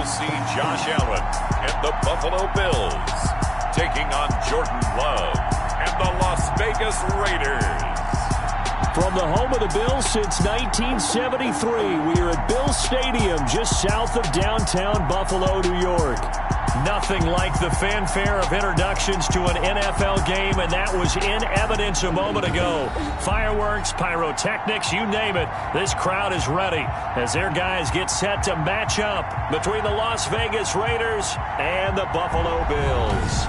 will see Josh Allen and the Buffalo Bills taking on Jordan Love and the Las Vegas Raiders. From the home of the Bills since 1973, we are at Bills Stadium just south of downtown Buffalo, New York. Nothing like the fanfare of introductions to an NFL game, and that was in evidence a moment ago. Fireworks, pyrotechnics, you name it. This crowd is ready as their guys get set to match up between the Las Vegas Raiders and the Buffalo Bills.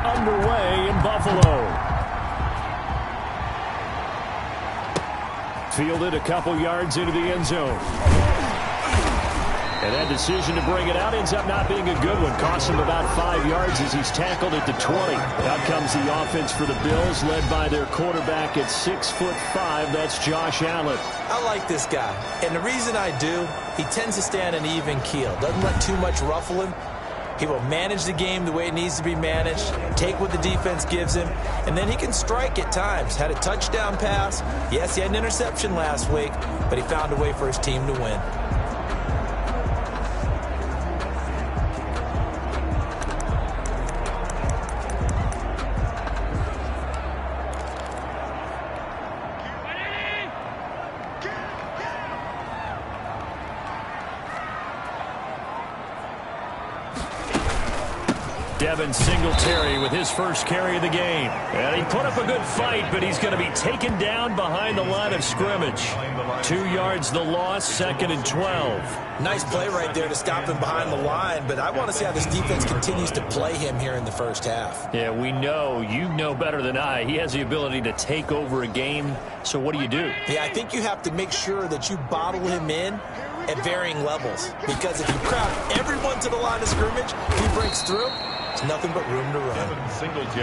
Underway in Buffalo. Fielded a couple yards into the end zone. And that decision to bring it out ends up not being a good one. Costs him about 5 yards as he's tackled at the 20. Out comes the offense for the Bills, led by their quarterback at 6'5". That's Josh Allen. I like this guy. And the reason I do, he tends to stay on an even keel. Doesn't let too much ruffle him. He will manage the game the way it needs to be managed, take what the defense gives him, and then he can strike at times. Had a touchdown pass. Yes, he had an interception last week, but he found a way for his team to win. Devin Singletary with his first carry of the game. And he put up a good fight, but he's going to be taken down behind the line of scrimmage. 2 yards the loss, 2nd and 12. Nice play right there to stop him behind the line, but I want to see how this defense continues to play him here in the first half. Yeah, we know, you know better than I, he has the ability to take over a game. So what do you do? Yeah, I think you have to make sure that you bottle him in at varying levels, because if you crowd everyone to the line of scrimmage, he breaks through. It's nothing but room to run.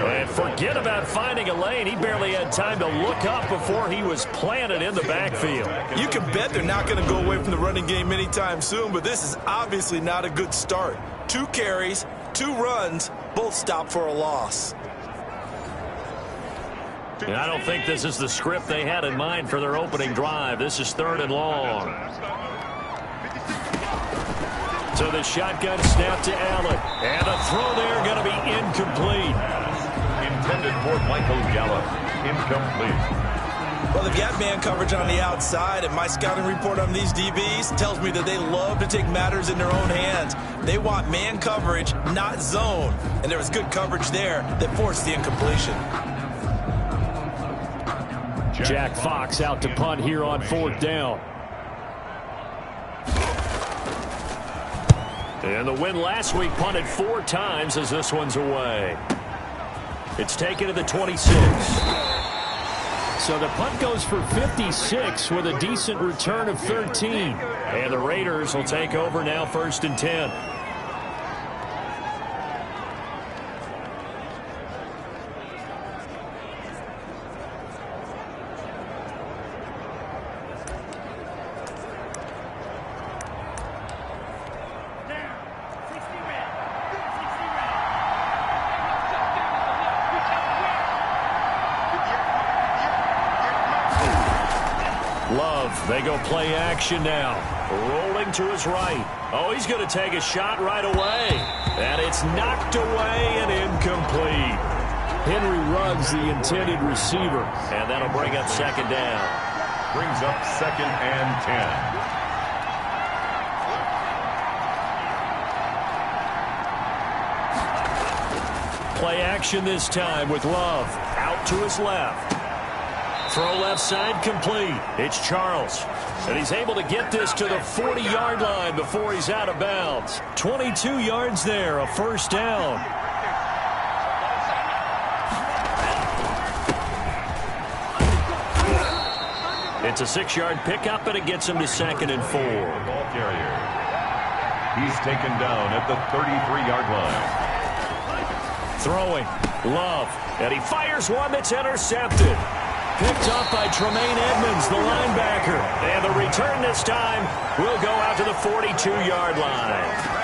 And forget about finding a lane. He barely had time to look up before he was planted in the backfield. You can bet they're not going to go away from the running game anytime soon, but this is obviously not a good start. 2 carries, 2 runs, both stopped for a loss. And I don't think this is the script they had in mind for their opening drive. This is 3rd and long. So the shotgun snap to Allen. And a throw there going to be incomplete. Intended for Michael Gallup. Incomplete. Well, they've got man coverage on the outside, and my scouting report on these DBs tells me that they love to take matters in their own hands. They want man coverage, not zone. And there was good coverage there that forced the incompletion. Jack Fox out to punt here on 4th down. And the win last week punted 4 times as this one's away. It's taken to the 26. So the punt goes for 56 with a decent return of 13. And the Raiders will take over now, 1st and 10. They go play action now. Rolling to his right. Oh, he's going to take a shot right away. And it's knocked away and incomplete. Henry Ruggs, the intended receiver. And that'll bring up 2nd down. Brings up 2nd and 10. Play action this time with Love. Out to his left. Throw left side complete. It's Charles. And he's able to get this to the 40-yard line before he's out of bounds. 22 yards there, a 1st down. It's a 6-yard pickup, and it gets him to 2nd and 4. Ball carrier. He's taken down at the 33-yard line. Throwing. Love. And he fires one that's intercepted. picked off by Tremaine Edmonds, the linebacker. And the return this time will go out to the 42-yard line.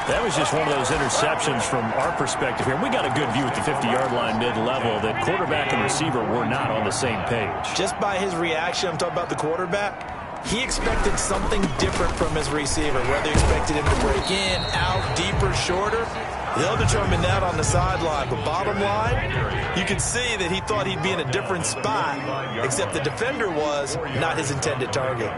That was just one of those interceptions from our perspective here. We got a good view at the 50-yard line mid-level that quarterback and receiver were not on the same page. Just by his reaction, I'm talking about the quarterback, he expected something different from his receiver, whether he expected him to break in, out, deeper, shorter. They'll determine that on the sideline. But bottom line, you can see that he thought he'd be in a different spot, except the defender was not his intended target.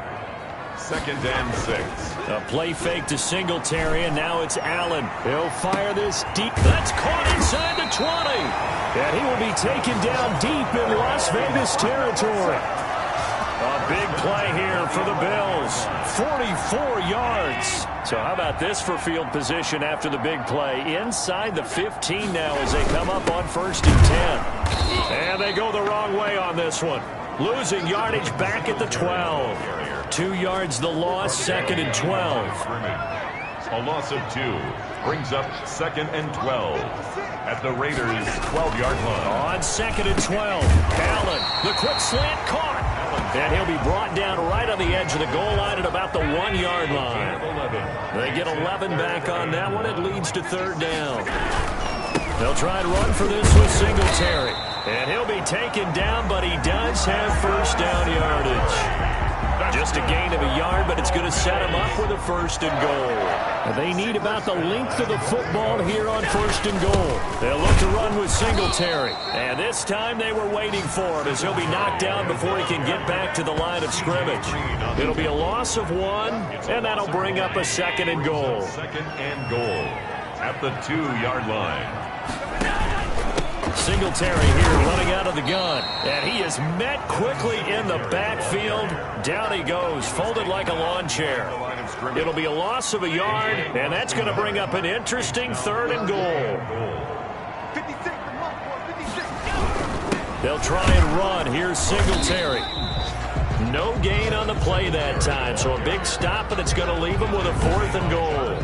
2nd and 6. A play fake to Singletary, and now it's Allen. He'll fire this deep. That's caught inside the 20. And he will be taken down deep in Las Vegas territory. A big play here for the Bills. 44 yards. So how about this for field position after the big play? Inside the 15 now as they come up on 1st and 10. And they go the wrong way on this one. Losing yardage back at the 12. 2 yards the loss, 2nd and 12. A loss of 2 brings up 2nd and 12 at the Raiders' 12-yard line. On 2nd and 12, Allen, the quick slant caught. And he'll be brought down right on the edge of the goal line at about the 1-yard line. They get 11 back on that one. It leads to 3rd down. They'll try and run for this with Singletary. And he'll be taken down, but he does have 1st down yardage. Just a gain of a yard, but it's going to set him up with a 1st and goal. They need about the length of the football here on 1st and goal. They'll look to run with Singletary. And this time they were waiting for him as he'll be knocked down before he can get back to the line of scrimmage. It'll be a loss of 1, and that'll bring up a 2nd and goal. 2nd and goal at the 2-yard line. Singletary here running out of the gun. And he is met quickly in the backfield. Down he goes, folded like a lawn chair. It'll be a loss of a yard, and that's going to bring up an interesting 3rd and goal. They'll try and run. Here's Singletary. No gain on the play that time, so a big stop, and it's going to leave him with a 4th and goal.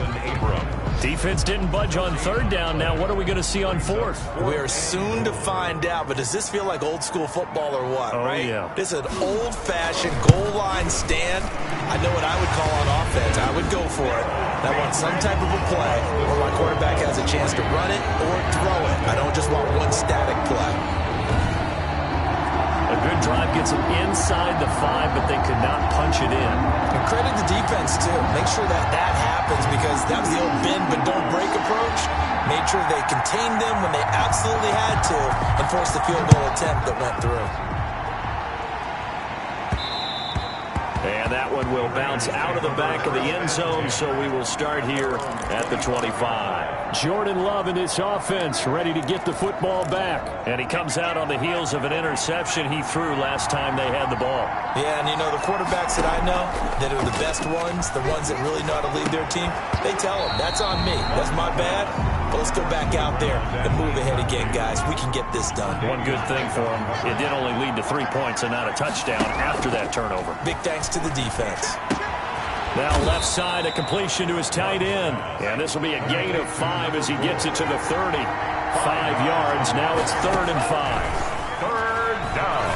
Defense didn't budge on 3rd down. Now what are we going to see on 4th? We're soon to find out, but does this feel like old school football or what, right? Yeah. This is an old-fashioned goal line stand. I know what I would call on offense. I would go for it. I want some type of a play where my quarterback has a chance to run it or throw it. I don't just want one static play. A good drive gets them inside the 5, but they could not punch it in. And credit the defense, too. Make sure that happens because that was the old bend but don't break approach. Made sure they contained them when they absolutely had to and forced the field goal attempt that went through. And that one will bounce out of the back of the end zone, so we will start here at the 25. Jordan Love in this offense, ready to get the football back. And he comes out on the heels of an interception he threw last time they had the ball. Yeah, and you know, the quarterbacks that I know that are the best ones, the ones that really know how to lead their team, they tell them, that's on me. That's my bad. But let's go back out there and move ahead again, guys. We can get this done. One good thing for him, it did only lead to 3 points and not a touchdown after that turnover. Big thanks to the defense. Now left side, a completion to his tight end. And this will be a gain of 5 as he gets it to the 30. 5 yards. Now it's 3rd and 5. 3rd down.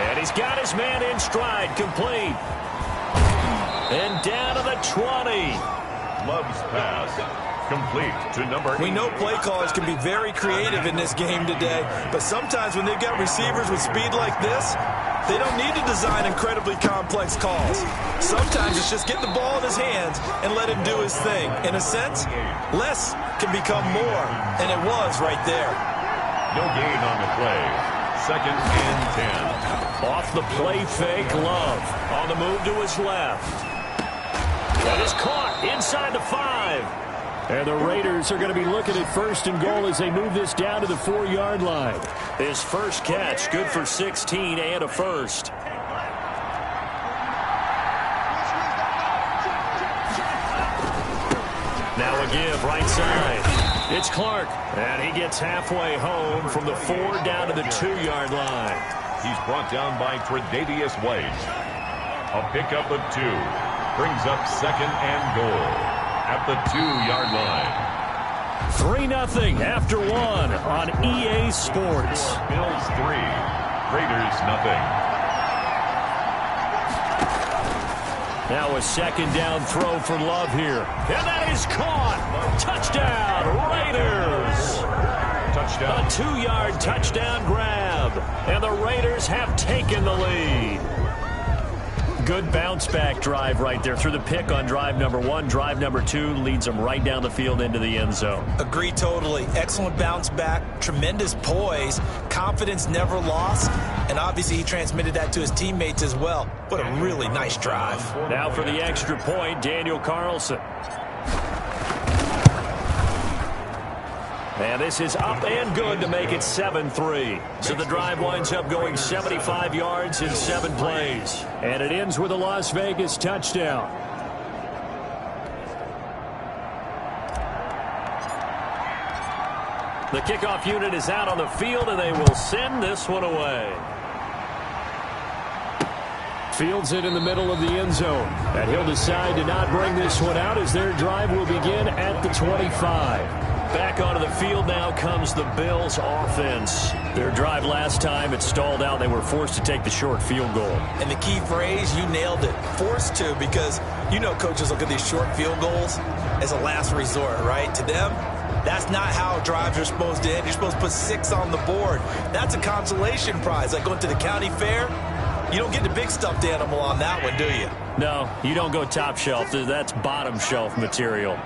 And he's got his man in stride, complete. And down to the 20. Love's pass complete to number 8. We know play callers can be very creative in this game today, but sometimes when they've got receivers with speed like this, they don't need to design incredibly complex calls. Sometimes it's just get the ball in his hands and let him do his thing. In a sense, less can become more, and it was right there. No gain on the play. 2nd and 10. Off the play fake, Love on the move to his left. That is caught inside the 5. And the Raiders are going to be looking at 1st and goal as they move this down to the 4-yard line. His first catch, good for 16 and a 1st. Now a give right side. It's Clark. And he gets halfway home from the 4 down to the 2-yard line. He's brought down by Tre'Davious White. A pickup of 2. Brings up 2nd and goal at the 2-yard line. 3-0 after one on EA Sports. Bills 3, Raiders 0. Now a second down throw for Love here. And that is caught. Touchdown, Raiders. Touchdown. A 2-yard touchdown grab. And the Raiders have taken the lead. Good bounce-back drive right there. Through the pick on drive number 1. Drive number 2 leads them right down the field into the end zone. Agree totally. Excellent bounce back. Tremendous poise. Confidence never lost. And obviously he transmitted that to his teammates as well. What a really nice drive. Now for the extra point, Daniel Carlson. And this is up and good to make it 7-3. So the drive winds up going 75 yards in 7 plays. And it ends with a Las Vegas touchdown. The kickoff unit is out on the field, and they will send this one away. Fields it in the middle of the end zone. And he'll decide to not bring this one out as their drive will begin at the 25. Back onto the field now comes the Bills offense. Their drive last time, it stalled out. They were forced to take the short field goal. And the key phrase, you nailed it. Forced to, because you know coaches look at these short field goals as a last resort, right? To them, that's not how drives are supposed to end. You're supposed to put 6 on the board. That's a consolation prize. Like going to the county fair, you don't get the big stuffed animal on that one, do you? No, you don't go top shelf. That's bottom shelf material.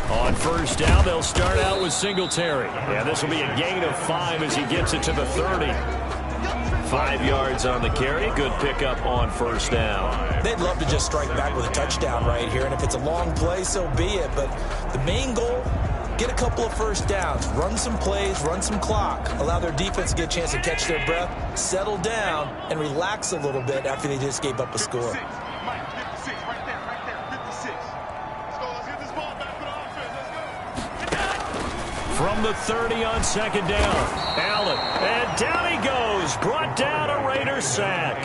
On first down, they'll start out with Singletary. Yeah, this will be a gain of 5 as he gets it to the 30. 5 yards on the carry. Good pickup on first down. They'd love to just strike back with a touchdown right here, and if it's a long play, so be it. But the main goal, get a couple of first downs, run some plays, run some clock, allow their defense to get a chance to catch their breath, settle down, and relax a little bit after they just gave up a score. From the 30 on second down, Allen, and down he goes, brought down a Raider sack.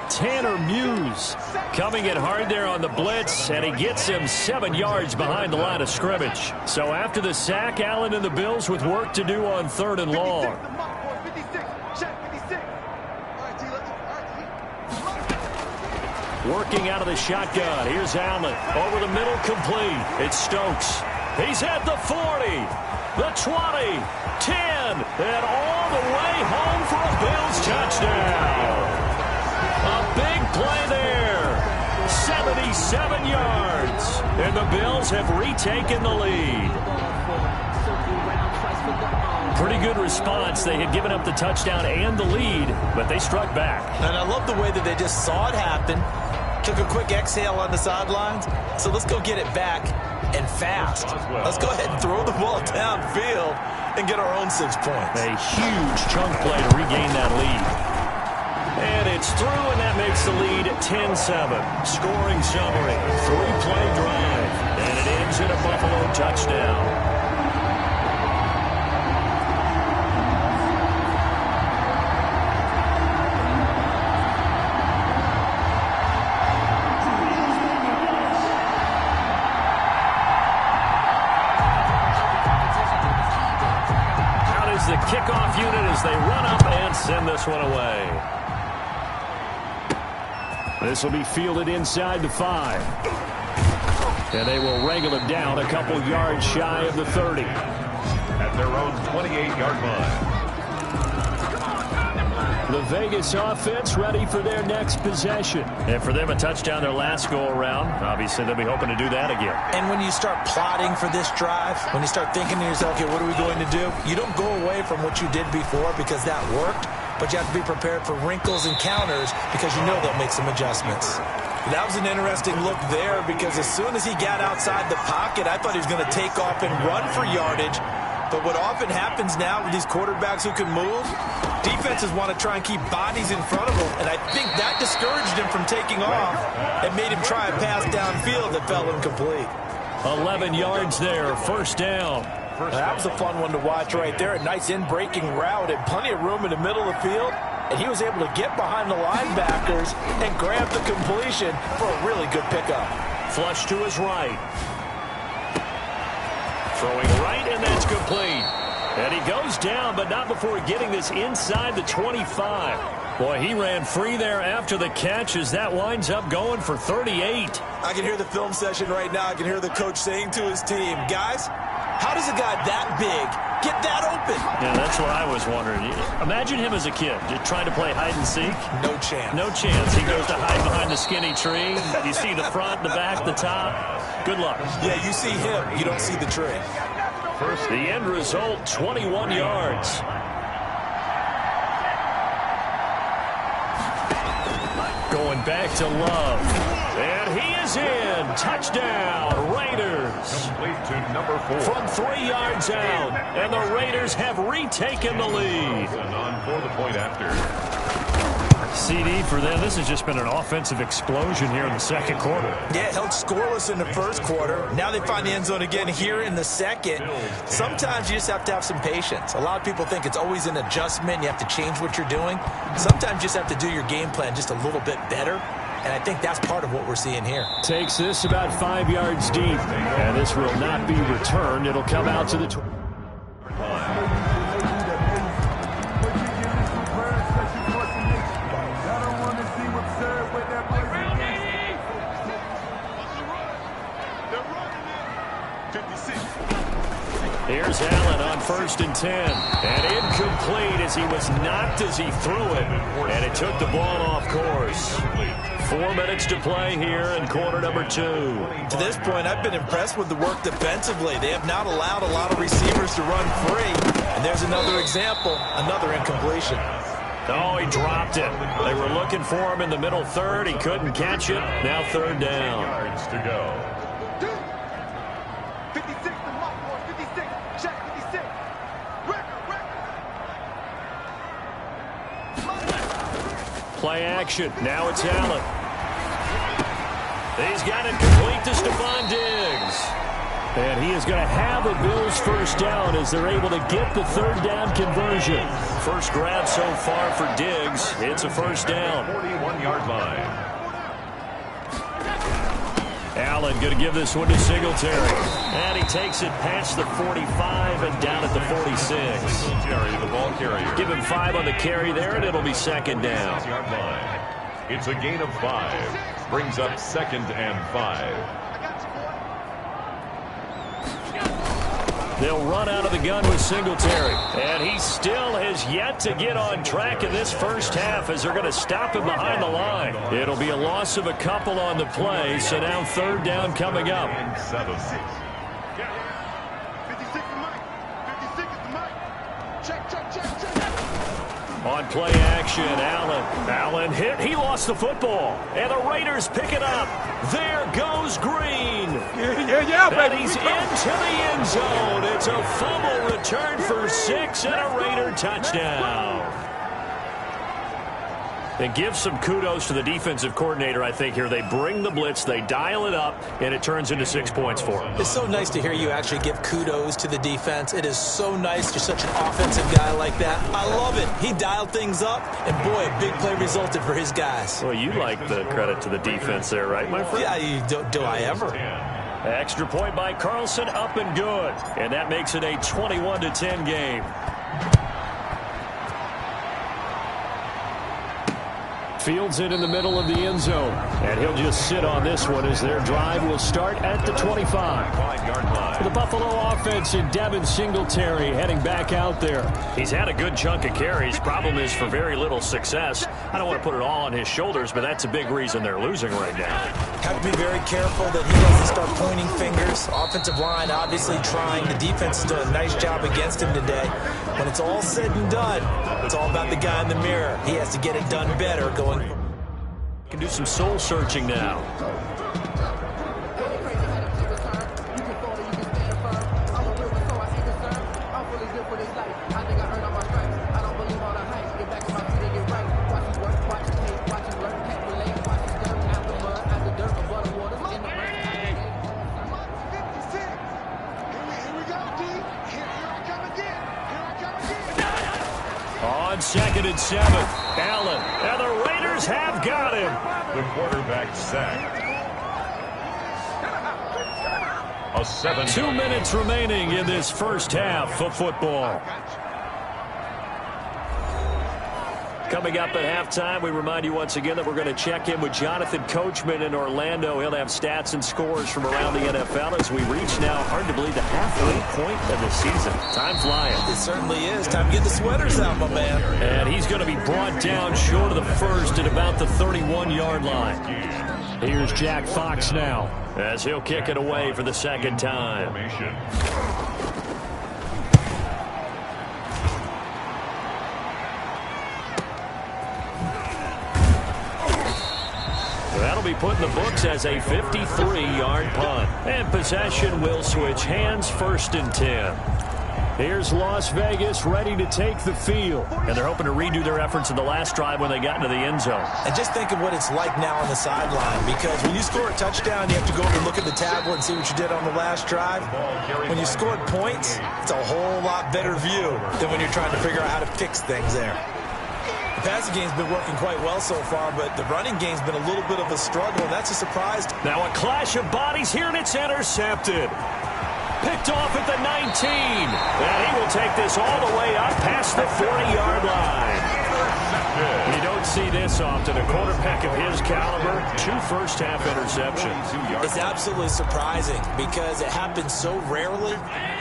Tanner Muse coming in hard there on the blitz, and he gets him 7 yards behind the line of scrimmage. So after the sack, Allen and the Bills with work to do on 3rd and long. Working out of the shotgun, here's Allen, over the middle, complete. It's Stokes. He's at the 40. The 20, 10, and all the way home for a Bills touchdown. A big play there. 77 yards. And the Bills have retaken the lead. Pretty good response. They had given up the touchdown and the lead, but they struck back. And I love the way that they just saw it happen. Took a quick exhale on the sidelines. So let's go get it back. And fast. Let's go ahead and throw the ball downfield and get our own 6 points. A huge chunk play to regain that lead. And it's through, and that makes the lead 10-7. Scoring summary, 3-play drive, and it ends in a Buffalo touchdown. The kickoff unit as they run up and send this one away. This will be fielded inside the 5. And they will wrangle it down a couple yards shy of the 30. At their own 28-yard line. The Vegas offense ready for their next possession. And for them, a touchdown their last go-around. Obviously, they'll be hoping to do that again. And when you start plotting for this drive, when you start thinking to yourself, okay, what are we going to do? You don't go away from what you did before because that worked, but you have to be prepared for wrinkles and counters because you know they'll make some adjustments. That was an interesting look there because as soon as he got outside the pocket, I thought he was going to take off and run for yardage. But what often happens now with these quarterbacks who can move, defenses want to try and keep bodies in front of them, and I think that discouraged him from taking off and made him try a pass downfield that fell incomplete. 11 yards there, first down. That was a fun one to watch right there. A nice in-breaking route and plenty of room in the middle of the field, and he was able to get behind the linebackers and grab the completion for a really good pickup. Flush to his right. Throwing right, and that's complete. And he goes down, but not before getting this inside the 25. Boy, he ran free there after the catch as that winds up going for 38. I can hear the film session right now. I can hear the coach saying to his team, guys, how does a guy that big get that open? Yeah, that's what I was wondering. Imagine him as a kid just trying to play hide and seek. No chance. No chance. He goes to hide behind the skinny tree. You see the front, the back, the top. Good luck. Yeah, you see him. You don't see the tree. The end result, 21 yards. Going back to Love. And he is in. Touchdown, Raiders. Complete to number 4. From 3 yards out. And the Raiders have retaken the lead. And on for the point after. CD for them. This has just been an offensive explosion here in the second quarter. Yeah, held scoreless in the first quarter. Now they find the end zone again here in the second. Sometimes you just have to have some patience. A lot of people think it's always an adjustment. You have to change what you're doing. Sometimes you just have to do your game plan just a little bit better. And I think that's part of what we're seeing here. Takes this about 5 yards deep. And this will not be returned. It'll come out to the... Here's Allen on 1st and 10. And incomplete as he was knocked as he threw it. And it took the ball off course. 4 minutes to play here in quarter number 2. To this point, I've been impressed with the work defensively. They have not allowed a lot of receivers to run free. And there's another example, another incompletion. Oh, he dropped it. They were looking for him in the middle third. He couldn't catch it. Now 3rd down. Yards to go. Play action. Now it's Allen. He's got it complete to Stephon Diggs. And he is going to have a Bills first down as they're able to get the 3rd down conversion. First grab so far for Diggs. It's a first down. 41-yard line. Allen going to give this one to Singletary. And he takes it past the 45 and down at the 46. Singletary, the ball carrier. Give him 5 on the carry there, and it'll be 2nd down. Yard line. It's a gain of 5. Brings up 2nd and 5. They'll run out of the gun with Singletary. And he still has yet to get on track in this first half as they're going to stop him behind the line. It'll be a loss of a couple on the play, so now 3rd down coming up. And 7. On play action, Allen hit. He lost the football. And the Raiders pick it up. There goes Green. And he's into the end zone. It's a fumble return for 6 and a Raider touchdown. And give some kudos to the defensive coordinator, I think, here. They bring the blitz, they dial it up, and it turns into 6 points for them. It's so nice to hear you actually give kudos to the defense. It is so nice. You're such an offensive guy like that. I love it. He dialed things up, and boy, a big play resulted for his guys. Well, you like the credit to the defense there, right, my friend? Yeah, do I ever? Extra point by Carlson, up and good. And that makes it a 21-10 game. Fields it in the middle of the end zone. And he'll just sit on this one as their drive will start at the 25. 5-yard line. The Buffalo offense and Devin Singletary heading back out there. He's had a good chunk of carries. Problem is for very little success. I don't want to put it all on his shoulders, but that's a big reason they're losing right now. Have to be very careful that he doesn't start pointing fingers. Offensive line obviously trying. The defense has done a nice job against him today. When it's all said and done, it's all about the guy in the mirror. He has to get it done better going. Can do some soul searching now. On 2nd and 7, Allen, and the Raiders have got him. The quarterback sacked. a 7. 2 minutes remaining in this first half of football. Coming up at halftime, we remind you once again that we're going to check in with Jonathan Coachman in Orlando. He'll have stats and scores from around the NFL as we reach now, hard to believe, the halfway point of the season. Time flying. It certainly is. Time to get the sweaters out, my man. And he's going to be brought down short of the first at about the 31-yard line. Here's Jack Fox now as he'll kick it away for the second time. That'll be put in the books as a 53-yard punt. And possession will switch hands, 1st and 10. Here's Las Vegas ready to take the field. And they're hoping to redo their efforts in the last drive when they got into the end zone. And just think of what it's like now on the sideline, because when you score a touchdown, you have to go over and look at the tablet and see what you did on the last drive. When you scored points, it's a whole lot better view than when you're trying to figure out how to fix things there. The passing game's been working quite well so far, but the running game's been a little bit of a struggle, and that's a surprise. Now a clash of bodies here, and it's intercepted. Picked off at the 19. And he will take this all the way up past the 40-yard line. You don't see this often. A quarterback of his caliber, 2 first-half interceptions. It's absolutely surprising because it happens so rarely.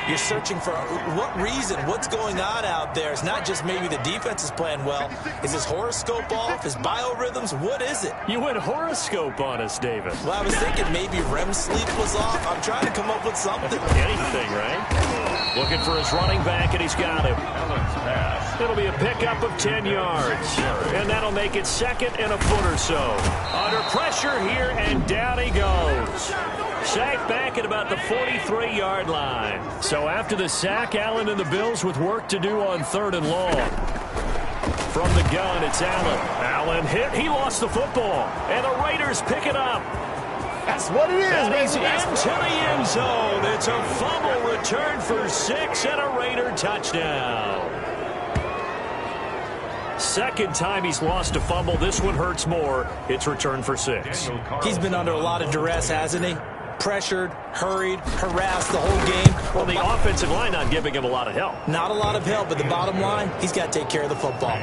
You're searching for what reason, what's going on out there. It's not just maybe the defense is playing well. Is his horoscope off? His biorhythms? What is it? You went horoscope on us, David. Well, I was thinking maybe REM sleep was off. I'm trying to come up with something. Anything, right? Looking for his running back, and he's got him. It'll be a pickup of 10 yards. And that'll make it 2nd and a foot or so. Under pressure here, and down he goes. Sacked back at about the 43-yard line. So after the sack, Allen and the Bills with work to do on 3rd and long. From the gun, it's Allen. Allen hit. He lost the football. And the Raiders pick it up. That's what it is, And he's baby. into the end zone. It's a fumble return for 6 and a Raider touchdown. Second time he's lost a fumble. This one hurts more. It's returned for 6. He's been under a lot of duress, hasn't he? Pressured, hurried, harassed the whole game. Well, the offensive line not giving him a lot of help. Not a lot of help, but the bottom line, he's got to take care of the football.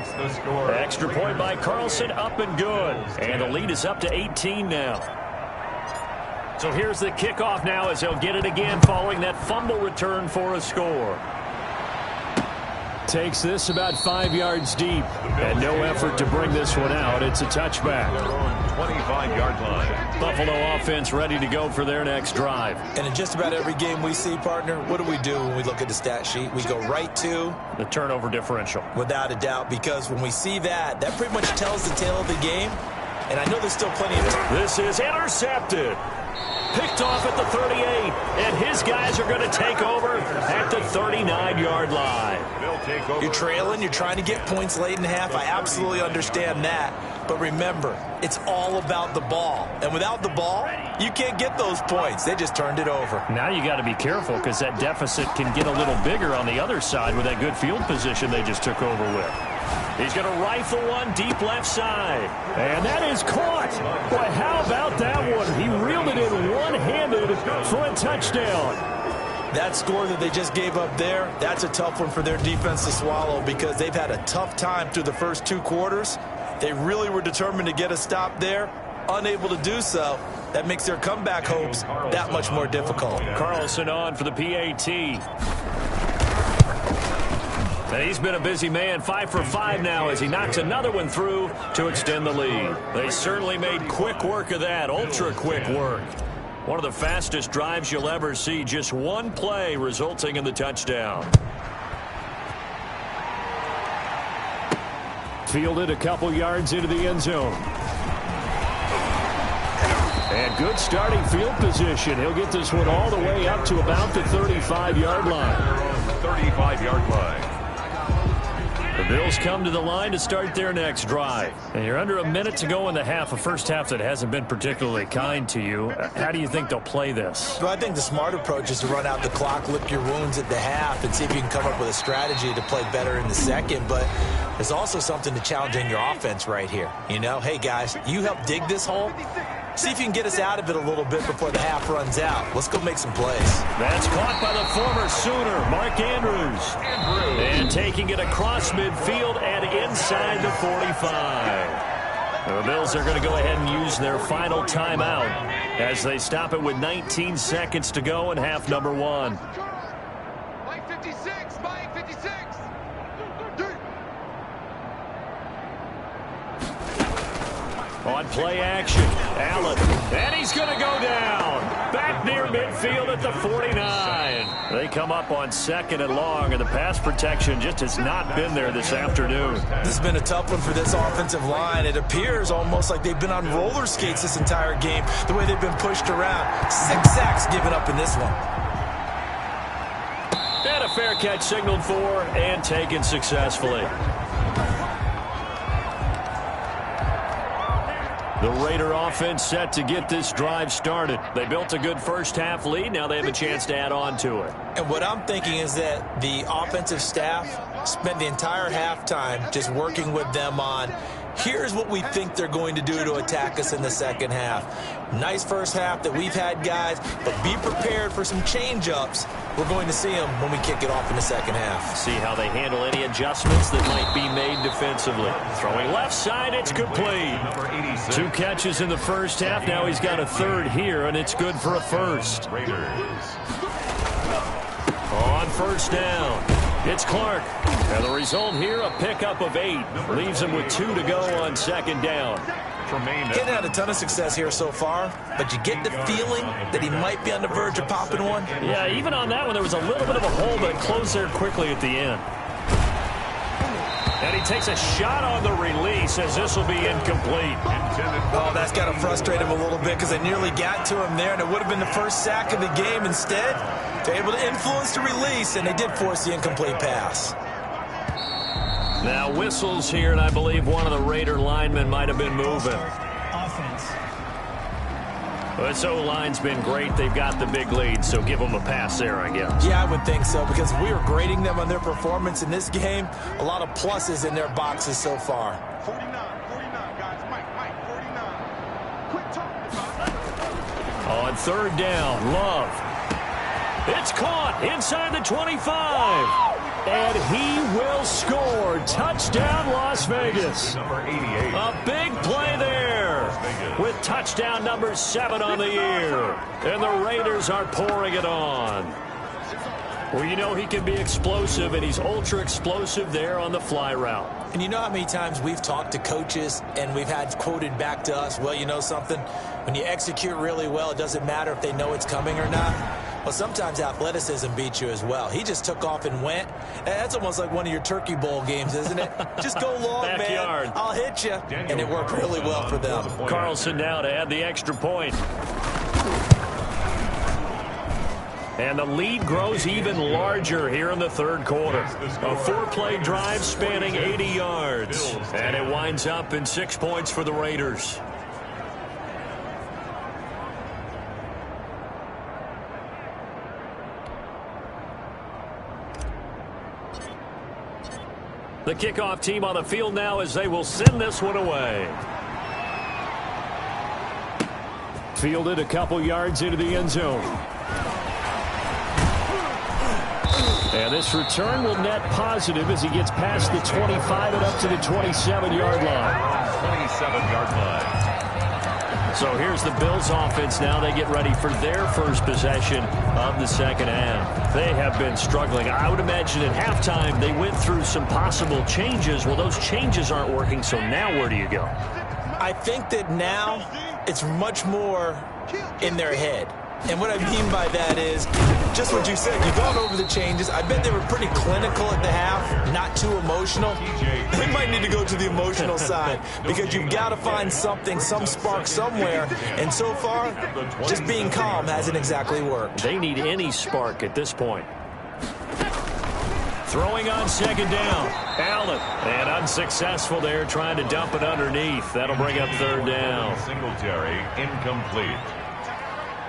Extra point by Carlson, up and good. And the lead is up to 18 now. So here's the kickoff now as he'll get it again following that fumble return for a score. Takes this about 5 yards deep. And no effort to bring this one out. It's a touchback. 25-yard line. Buffalo offense ready to go for their next drive. And in just about every game we see, partner, what do we do when we look at the stat sheet? We go right to the turnover differential. Without a doubt, because when we see that, that pretty much tells the tale of the game. And I know there's still plenty of time. This is intercepted. Picked off at the 38, and his guys are going to take over at the 39-yard line. You're trailing, you're trying to get points late in the half. I absolutely understand that. But remember, it's all about the ball. And without the ball, you can't get those points. They just turned it over. Now you got to be careful because that deficit can get a little bigger on the other side with that good field position they just took over with. He's going to rifle one deep left side. And that is caught. Boy, how about that one? He reeled it in one-handed for a touchdown. That score that they just gave up there, that's a tough one for their defense to swallow because they've had a tough time through the first 2 quarters. They really were determined to get a stop there, unable to do so. That makes their comeback hopes that much more difficult. Carlson on for the PAT. And he's been a busy man, 5 for 5 now as he knocks another one through to extend the lead. They certainly made quick work of that, ultra-quick work. One of the fastest drives you'll ever see, just one play resulting in the touchdown. Fielded a couple yards into the end zone. And good starting field position. He'll get this one all the way up to about the 35-yard line. 35-yard line. The Bills come to the line to start their next drive. And you're under a minute to go in the half, a first half that hasn't been particularly kind to you. How do you think they'll play this? Well, I think the smart approach is to run out the clock, lick your wounds at the half, and see if you can come up with a strategy to play better in the second. But there's also something to challenging your offense right here. You know, hey, guys, you help dig this hole. See if you can get us out of it a little bit before the half runs out. Let's go make some plays. That's caught by the former Sooner, Mark Andrews. And taking it across midfield and inside the 45. The Bills are going to go ahead and use their final timeout as they stop it with 19 seconds to go in half number 1. Mike 56, Mike 56. On play action, Allen, and he's going to go down. Back near midfield at the 49. They come up on 2nd and long, and the pass protection just has not been there this afternoon. This has been a tough one for this offensive line. It appears almost like they've been on roller skates this entire game, the way they've been pushed around. 6 sacks given up in this one. And a fair catch signaled for and taken successfully. The Raider offense set to get this drive started. They built a good first-half lead. Now they have a chance to add on to it. And what I'm thinking is that the offensive staff spent the entire halftime just working with them on, here's what we think they're going to do to attack us in the second half. Nice first half that we've had, guys, but be prepared for some change-ups. We're going to see them when we kick it off in the second half. See how they handle any adjustments that might be made defensively. Throwing left side, it's complete. 2 catches in the first half. Now he's got a 3rd here, and it's good for a first. On first down, it's Clark. And the result here, a pickup of 8. Leaves him with 2 to go on 2nd down. Getting had a ton of success here so far, but you get the feeling that he might be on the verge of popping one. Yeah, even on that one, there was a little bit of a hole, but it closed there quickly at the end. And he takes a shot on the release as this will be incomplete. Oh, that's got to frustrate him a little bit because they nearly got to him there, and it would have been the first sack of the game. Instead, they're able to influence the release, and they did force the incomplete pass. Now whistles here, and I believe one of the Raider linemen might have been moving. Offense. This O-line's been great. They've got the big lead, so give them a pass there, I guess. Yeah, I would think so, because we were grading them on their performance in this game. A lot of pluses in their boxes so far. 49, guys. Mike, 49. Quit talking about it. On 3rd down, Love. It's caught inside the 25. And he will score. Touchdown, Las Vegas. A big play there with touchdown number 7 on the year. And the Raiders are pouring it on. Well, you know he can be explosive, and he's ultra explosive there on the fly route. And you know how many times we've talked to coaches and we've had quoted back to us, well, you know something? When you execute really well, it doesn't matter if they know it's coming or not. Well, sometimes athleticism beats you as well. He just took off and went. That's almost like one of your Turkey Bowl games, isn't it? Just go long, Backyard. man. I'll hit you. And it worked really well for them. Carlson now to add the extra point. And the lead grows even larger here in the 3rd quarter. A 4-play drive spanning 80 yards. And it winds up in 6 points for the Raiders. The kickoff team on the field now as they will send this one away. Fielded a couple yards into the end zone. And this return will net positive as he gets past the 25 and up to the 27-yard line. 27-yard line. So here's the Bills offense now. They get ready for their first possession of the second half. They have been struggling. I would imagine at halftime they went through some possible changes. Well, those changes aren't working, so now where do you go? I think that now it's much more in their head. And what I mean by that is just what you said. You've gone over the changes. I bet they were pretty clinical at the half, not too emotional. They might need to go to the emotional side because you've got to find something, some spark somewhere. And so far, just being calm hasn't exactly worked. They need any spark at this point. Throwing on 2nd down. Allen. And unsuccessful there trying to dump it underneath. That'll bring up 3rd down. Singletary incomplete.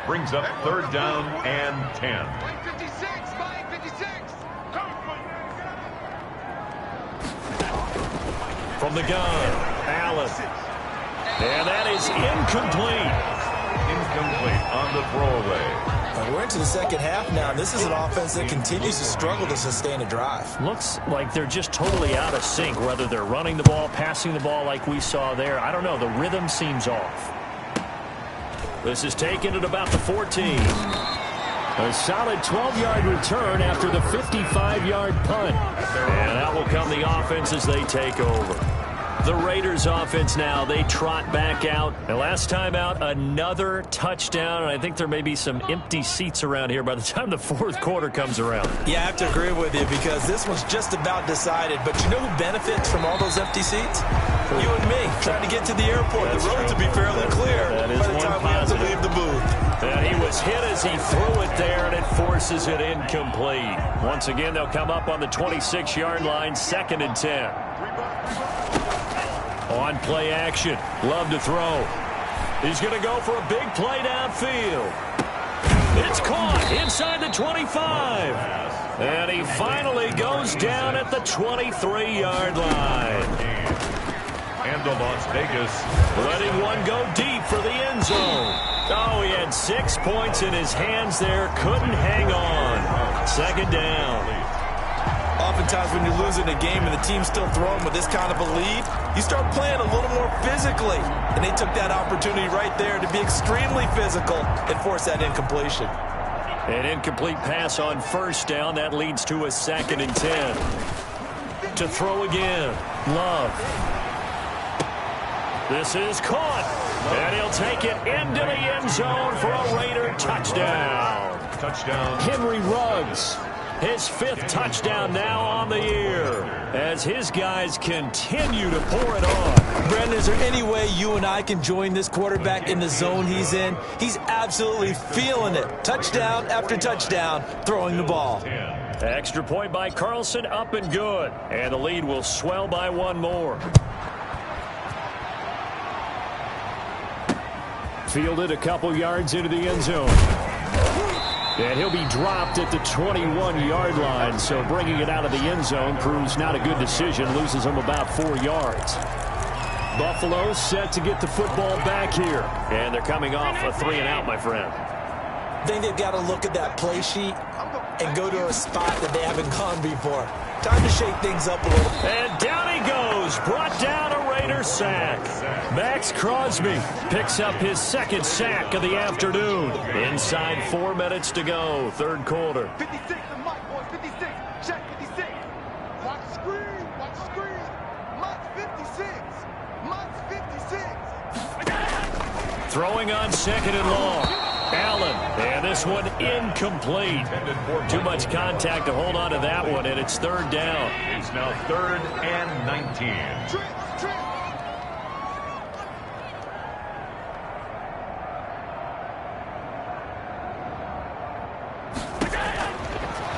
Brings up 3rd down and 10. Mike 56, Mike 56. From the gun, Allen. And that is incomplete. Incomplete on the throwaway. We're into the second half now, and this is an offense that continues to struggle to sustain a drive. Looks like they're just totally out of sync, whether they're running the ball, passing the ball like we saw there. I don't know. The rhythm seems off. This is taken at about the 14. A solid 12-yard return after the 55-yard punt. And out will come the offense as they take over. The Raiders offense now, they trot back out. And last time out, another touchdown. And I think there may be some empty seats around here by the time the fourth quarter comes around. Yeah, I have to agree with you because this one's just about decided. But you know who benefits from all those empty seats? You and me, trying to get to the airport. The roads will be fairly clear by the time we have to leave the booth. And he was hit as he threw it there, and it forces it incomplete. Once again, they'll come up on the 26-yard line, 2nd and 10. On play action. Love to throw. He's going to go for a big play downfield. It's caught inside the 25. And he finally goes down at the 23-yard line. And the Las Vegas. Letting one go deep for the end zone. Oh, he had 6 points in his hands there. Couldn't hang on. 2nd down. Oftentimes when you're losing a game and the team's still throwing with this kind of a lead, you start playing a little more physically. And they took that opportunity right there to be extremely physical and force that incompletion. An incomplete pass on 1st down. That leads to a 2nd and 10. To throw again. Love. This is caught. And he'll take it into the end zone for a Raider touchdown. Touchdown. Henry Ruggs. His 5th touchdown now on the year as his guys continue to pour it on. Brendan, is there any way you and I can join this quarterback in the zone he's in? He's absolutely feeling it. Touchdown after touchdown, throwing the ball. Extra point by Carlson, up and good. And the lead will swell by 1 more. Fielded a couple yards into the end zone. And he'll be dropped at the 21-yard line, so bringing it out of the end zone proves not a good decision, loses him about 4 yards. Buffalo set to get the football back here. And they're coming off a 3-and-out, my friend. I think they've got to look at that play sheet and go to a spot that they haven't gone before. Time to shake things up a little. And down he goes, brought down a Raider sack. Max Crosby picks up his 2nd sack of the afternoon. Inside 4 minutes to go, 3rd quarter. 56 and Mike, boys, 56. Check 56. Watch the screen, watch the screen. Mike's 56. Mike's 56. Throwing on 2nd and long. Allen, and this one incomplete. Too much contact to hold on to that one, and it's 3rd down. It's now 3rd and 19.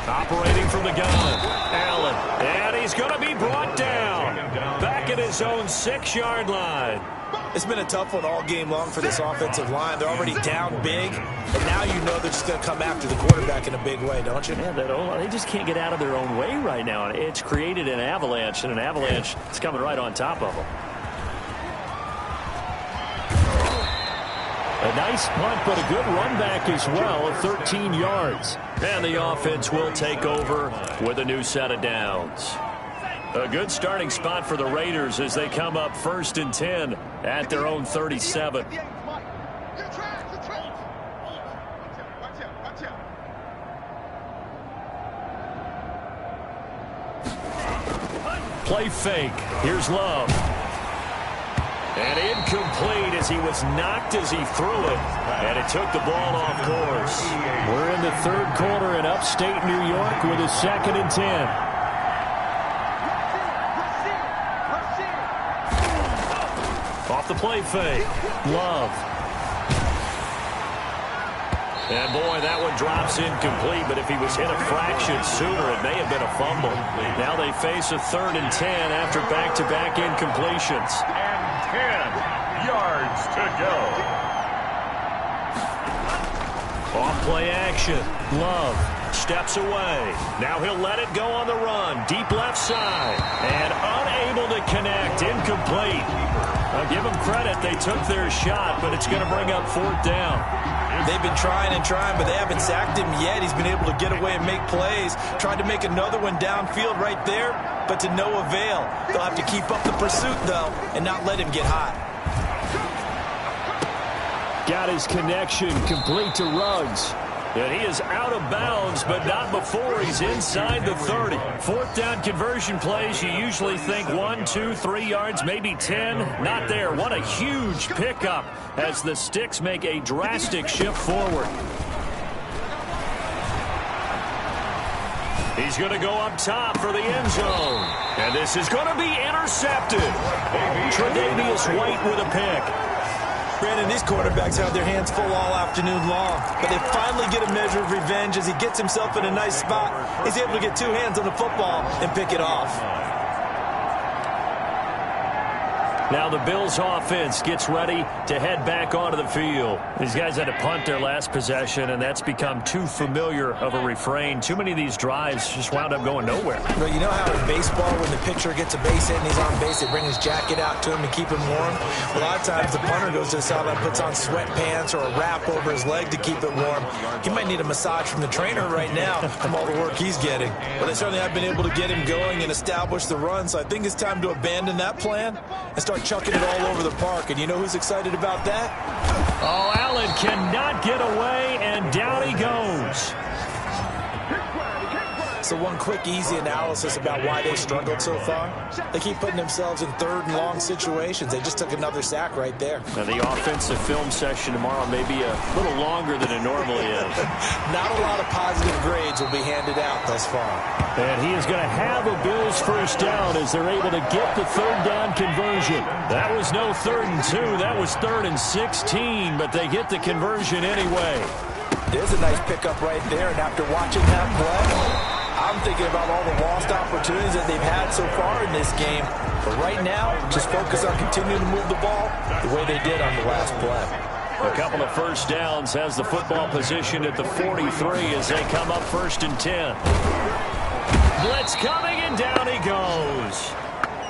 Operating from the gun, Allen, and he's going to be brought down. Back at his own 6-yard line. It's been a tough one all game long for this offensive line. They're already down big, and now you know they're just going to come after the quarterback in a big way, don't you? Man, they just can't get out of their own way right now. It's created an avalanche, and an avalanche is coming right on top of them. A nice punt, but a good run back as well of 13 yards. And the offense will take over with a new set of downs. A good starting spot for the Raiders as they come up 1st and 10 at their own 37. Play fake. Here's Love. And incomplete as he was knocked as he threw it. And it took the ball off course. We're in the 3rd quarter in upstate New York with a 2nd and 10. Off the play fake. Love. And boy, that one drops incomplete, but if he was hit a fraction sooner, it may have been a fumble. Now they face a 3rd and 10 after back-to-back incompletions. And 10 yards to go. Off play action. Love steps away. Now he'll let it go on the run. Deep left side. And unable to connect. Incomplete. I'll give them credit. They took their shot, but it's going to bring up 4th down. They've been trying and trying, but they haven't sacked him yet. He's been able to get away and make plays. Tried to make another one downfield right there, but to no avail. They'll have to keep up the pursuit, though, and not let him get hot. Got his connection complete to Ruggs. And he is out of bounds, but not before he's inside the 30. 4th down conversion plays, you usually think 1, 2, 3 yards, maybe 10. Not there. What a huge pickup as the Sticks make a drastic shift forward. He's going to go up top for the end zone. And this is going to be intercepted. Tre'Davious White with a pick. Brandon, these quarterbacks have their hands full all afternoon long, but they finally get a measure of revenge as he gets himself in a nice spot. He's able to get 2 hands on the football and pick it off. Now the Bills offense gets ready to head back onto the field. These guys had to punt their last possession, and that's become too familiar of a refrain. Too many of these drives just wound up going nowhere. Well, you know how in baseball, when the pitcher gets a base hit and he's on base, they bring his jacket out to him to keep him warm? A lot of times the punter goes to the sideline, puts on sweatpants or a wrap over his leg to keep it warm. He might need a massage from the trainer right now from all the work he's getting. But they certainly have been able to get him going and establish the run, so I think it's time to abandon that plan and start chucking it all over the park. And you know who's excited about that? Oh, Allen cannot get away, and down he goes. So one quick, easy analysis about why they struggled so far. They keep putting themselves in 3rd and long situations. They just took another sack right there. Now the offensive film session tomorrow may be a little longer than it normally is. Not a lot of positive grades will be handed out thus far. And he is going to have a Bills 1st down as they're able to get the 3rd down conversion. That was no 3rd and 2. That was 3rd and 16, but they get the conversion anyway. There's a nice pickup right there, and after watching that play, I'm thinking about all the lost opportunities that they've had so far in this game. But right now, just focus on continuing to move the ball the way they did on the last play. A couple of 1st downs, has the football position at the 43 as they come up 1st and 10. Blitz coming, and down he goes.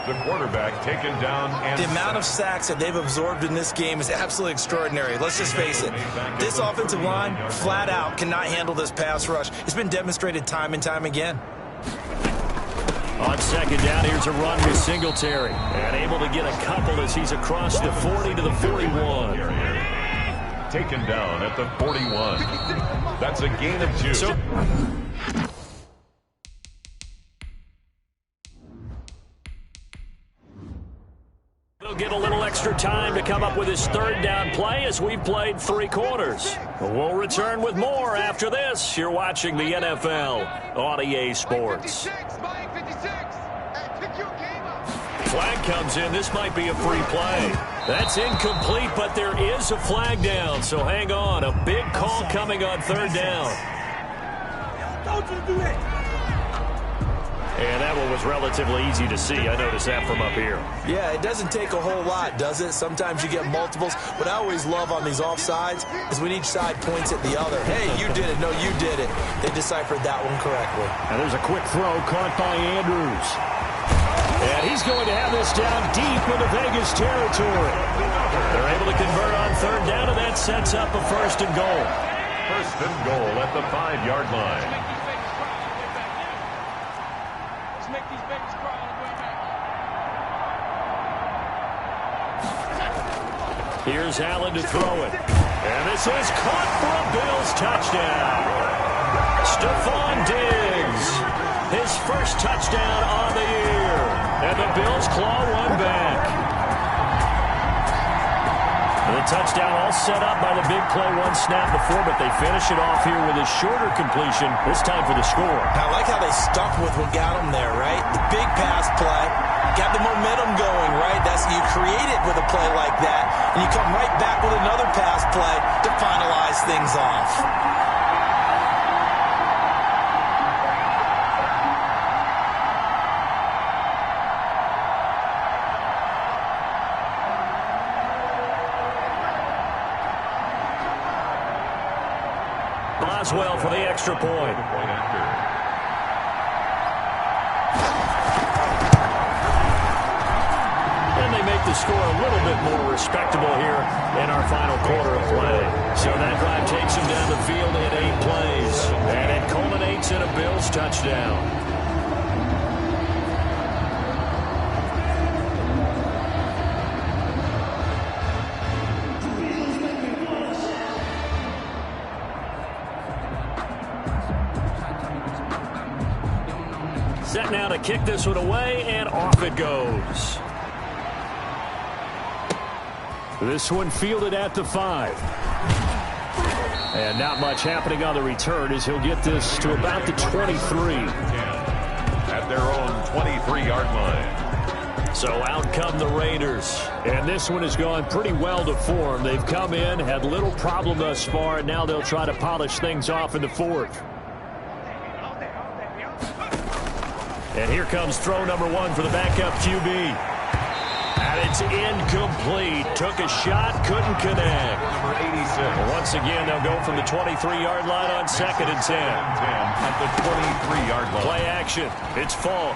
The quarterback taken down. And the amount of sacks that they've absorbed in this game is absolutely extraordinary. Let's just face it. This offensive line, flat out, cannot handle this pass rush. It's been demonstrated time and time again. On 2nd down, here's a run with Singletary. And able to get a couple as he's across the 40 to the 41. Taken down at the 41. That's a gain of 2. He'll get a little extra time to come up with his 3rd down play as we've played 3 quarters. We'll return with more after this. You're watching the NFL on EA Sports. Flag comes in. This might be a free play. That's incomplete, but there is a flag down, so hang on. A big call coming on 3rd down. And that one was relatively easy to see. I noticed that from up here. Yeah, it doesn't take a whole lot, does it? Sometimes you get multiples. What I always love on these offsides is when each side points at the other. Hey, you did it. No, you did it. They deciphered that one correctly. And there's a quick throw caught by Andrews. And he's going to have this down deep into Vegas territory. They're able to convert on 3rd down, and that sets up a 1st and goal. 1st and goal at the 5-yard line. Here's Allen to throw it. And this is caught for a Bills touchdown. Stephon Diggs, his 1st touchdown on the year. And the Bills claw one back. And the touchdown all set up by the big play, 1 snap before, but they finish it off here with a shorter completion, this time for the score. I like how they stuck with what got them there, right? The big pass play. Got the momentum going, right? You create it with a play like that, and you come right back with another pass play to finalize things off. Boswell for the extra point. And they make the to score a little bit more respectable here in our final quarter of play. So that drive takes them down the field in 8 plays. And it culminates in a Bills touchdown. Set now to kick this one away, and off it goes. This one fielded at the 5. And not much happening on the return as he'll get this to about the 23. At their own 23-yard line. So out come the Raiders. And this one has gone pretty well to form. They've come in, had little problem thus far, and now they'll try to polish things off in the 4th. And here comes throw number 1 for the backup QB. And it's incomplete. Took a shot, couldn't connect. Number 86. Once again, they'll go from the 23-yard line on 2nd and 10. At the 23-yard line. Play action. It's Falk.